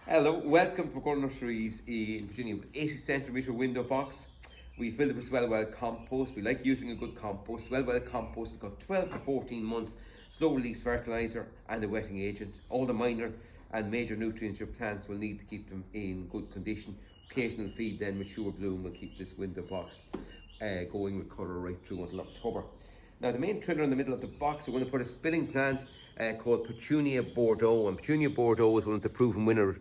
Hello, welcome to Pergola Nurseries in Virginia with 80cm window box. We filled it with SWELL compost. We like using a good compost. SWELL compost has got 12 to 14 months slow release fertiliser and a wetting agent. All the minor and major nutrients your plants will need to keep them in good condition. Occasional feed, then mature bloom will keep this window box going with colour right through until October. Now the main trigger in the middle of the box, we're going to put a spilling plant called Petunia Bordeaux, and Petunia Bordeaux is one of the proven winner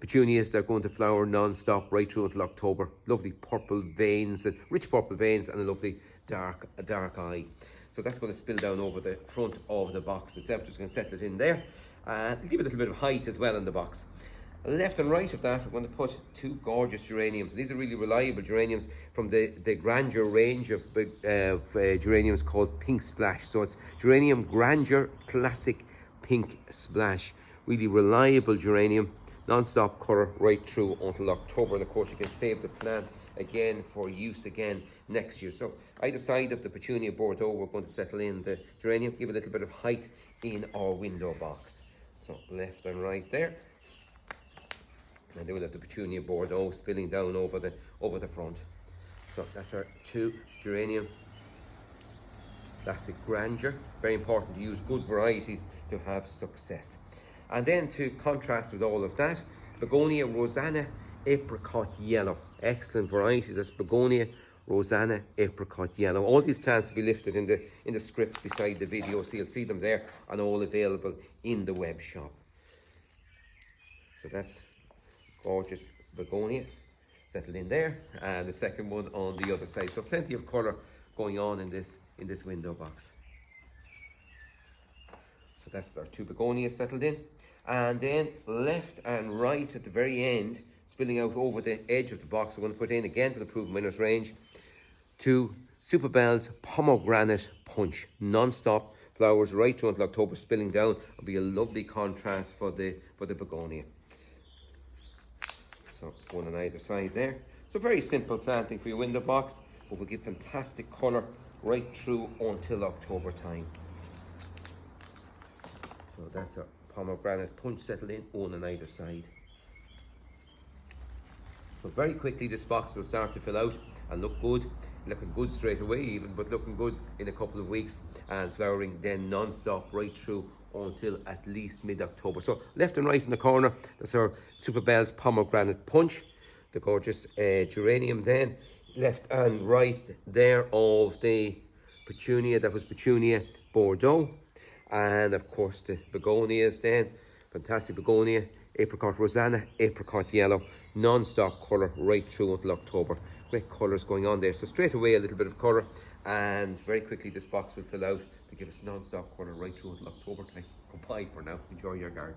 petunias that are going to flower non-stop right through until October. Lovely purple veins, rich purple veins, and a lovely dark eye. So that's going to spill down over the front of the box itself. Just going to settle it in there and give it a little bit of height as well in the box. Left and right of that, we're going to put two gorgeous geraniums. These are really reliable geraniums from the Grandeur range of geraniums called Pink Splash. So it's Geranium Grandeur Classic Pink Splash. Really reliable geranium, non-stop colour right through until October. And of course you can save the plant again for use again next year. So either side of the Petunia Bordeaux, we're going to settle in the geranium, give a little bit of height in our window box. So left and right there. And then we'll have the Petunia Bordeaux spilling down over the front. So that's our two geranium Classic Grandeur. Very important to use good varieties to have success. And then to contrast with all of that, Begonia Rosanna Apricot Yellow. Excellent varieties. That's Begonia Rosanna Apricot Yellow. All these plants will be listed in the script beside the video, so you'll see them there and all available in the web shop. So that's gorgeous begonia settled in there, and the second one on the other side. So plenty of colour going on in this window box. So that's our two begonias settled in, and then left and right at the very end, spilling out over the edge of the box, we're going to put in again for the proven winners range two Super Bells Pomogranite Punch, non-stop flowers right through until October, spilling down. Will be a lovely contrast for the begonia. So one on either side there. So very simple planting for your window box, but will give fantastic colour right through until October time. So that's a pomegranate punch settled in, one on either side. So very quickly this box will start to fill out and look good, looking good straight away even, but looking good in a couple of weeks, and flowering then non-stop right through until at least mid-October. So left and right in the corner, that's our Super Bells Pomegranate Punch, the gorgeous geranium then. Left and right there of the Petunia, that was Petunia Bordeaux. And of course the begonias then, fantastic begonia, Apricot Rosanna, Apricot Yellow, non-stop colour right through until October. Great colours going on there. So straight away a little bit of colour, and very quickly this box will fill out to give us non-stop colour right through until October time. Goodbye for now. Enjoy your garden.